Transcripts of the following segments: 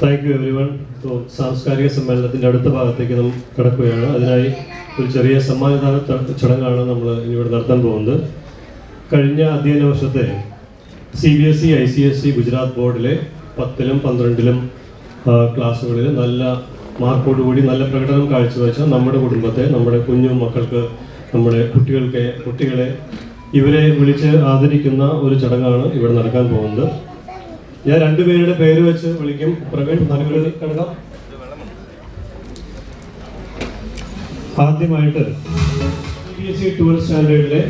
Thank you every one. സാംസ്കാരിക സമ്മേളനത്തിൻ്റെ അടുത്ത ഭാഗത്തേക്ക് നമ്മൾ കടക്കുകയാണ്. അതിനായി ഒരു ചെറിയ സമ്മാനദാന ചടങ്ങാണ് നമ്മൾ ഇന്നിവിടെ നടത്താൻ പോകുന്നത്. കഴിഞ്ഞ അധ്യയന വർഷത്തെ CBSE ICSE ഗുജറാത്ത് ബോർഡിലെ 10ലും 12ലും ക്ലാസ്സുകളിൽ നല്ല മാർക്കോടുകൂടി നല്ല പ്രകടനം കാഴ്ചവെച്ച നമ്മുടെ കുടുംബത്തെ, നമ്മുടെ കുഞ്ഞു മക്കൾക്ക്, നമ്മുടെ കുട്ടികളെ ഇവരെ വിളിച്ച് ആദരിക്കുന്ന ഒരു ചടങ്ങാണ് ഇവിടെ നടക്കാൻ പോകുന്നത്. ഞാൻ രണ്ടുപേരുടെ പേര് വെച്ച് വിളിക്കും. പ്രവീൺ നടുവിൽ കിടക്കാം. ആദ്യമായിട്ട് CBSE 12th സ്റ്റാൻഡേർഡിലെ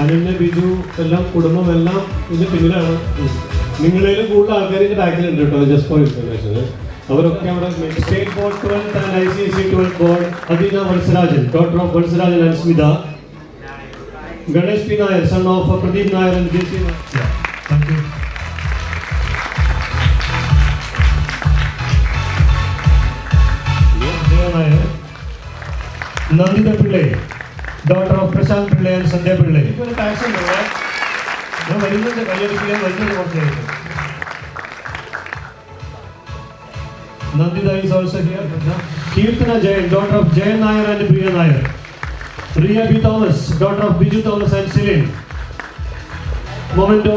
അനിലിന്, ബിജു എല്ലാം കുടുംബം എല്ലാം ഇതിന് പിന്നിലാണ്. നിങ്ങളേലും കൂടുതൽ ആൾക്കാർ ഇതിന്റെ ബാക്കിലുണ്ട് കേട്ടോ. Just for information. അവരൊക്കെ അവിടെ state board 12th and ICSE 12th board Adeena Valsarajan, daughter of Valsarajan and Smitha, Ganesh P Nair, son of Pradeep Nair and JC Nair. Thank you. Nanditha Pillai, daughter of Prashant Pillai and സന്ധ്യ പിള്ളേ. ഇതൊരു ടാക്സ് ഉണ്ട്. ഞാൻ വരുന്നുണ്ട്, കയ്യടിക്കാൻ വരുന്നുണ്ട് കുറച്ചായിട്ട്. Nandita is also here. Kirtana Jain, daughter of Jain Nair and Priya Nair. Riya B. Thomas, daughter of Biju Thomas and Celine. Momento.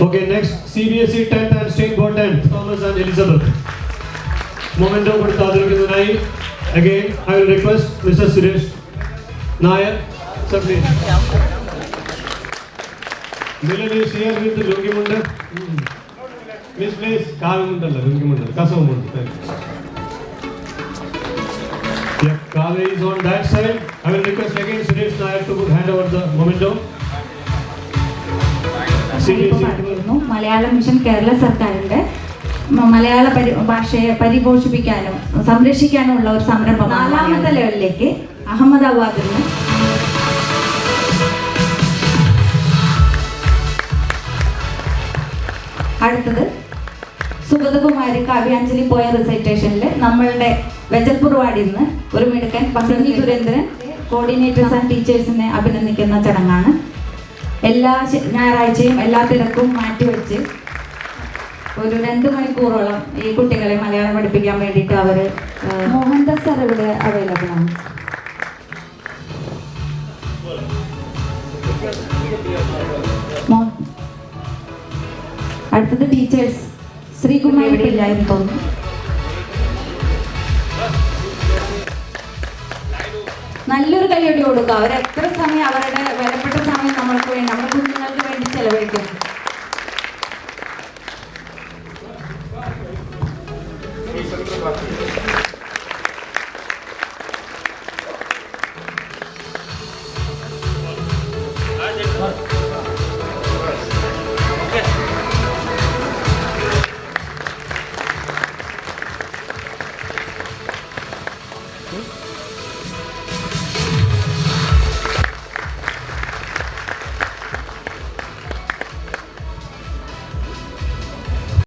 Okay, next CBSE 10th and State Board 10th, Thomas and Elizabeth. Momento കൊടുത്താതിരിക്കുന്നതിനായി again I will request Mr. Suresh Nair, sir please. Milan is here with the Lungi Munda. Miss please, Kavi Mundala, Lungi Munda, Kasav Munda. Yeah, Kavi is on that side. I will request again Suresh Nair to hand over the memento. Malayala mission Kerala സർക്കാരിന്റെ മലയാള ഭാഷയെ പരിപോഷിപ്പിക്കാനും സംരക്ഷിക്കാനുമുള്ള ഒരു സംരംഭം 4ാമത്തെ ലെവലിലേക്ക് അഹമ്മദാബാദിൽ നിന്ന് അടുത്തത് സുഗതകുമാരി കാവ്യാഞ്ജലി പോയ റിസൈറ്റേഷനിൽ നമ്മളുടെ വെജൽപൂർ വാർഡിൽ നിന്ന് ഒരു മിടുക്കൻ ബസന്തി സുരേന്ദ്രൻ കോർഡിനേറ്റേഴ്സ് ആൻഡ് ടീച്ചേഴ്സിനെ അഭിനന്ദിക്കുന്ന ചടങ്ങാണ്. എല്ലാ ഞായറാഴ്ചയും എല്ലാ തിരക്കും മാറ്റിവെച്ച് ഒരു 2 മണിക്കൂറോളം ഈ കുട്ടികളെ മലയാളം പഠിപ്പിക്കാൻ വേണ്ടിയിട്ട് അവർ മോഹൻദാസ് സാർ ഇവിടെ അവൈലബിൾ ആണ്. അടുത്തത് ടീച്ചേഴ്സ് ശ്രീകുമാരി പിള്ളായിരുന്നു തോന്നുന്നു. നല്ലൊരു കൈയ്യടി കൊടുക്കുക. അവർ എത്ര സമയം അവരുടെ വിലപ്പെട്ട സമയം നമ്മൾക്ക് വേണ്ടി, നമ്മുടെ കുഞ്ഞുങ്ങൾക്ക് വേണ്ടി ചെലവഴിക്കും.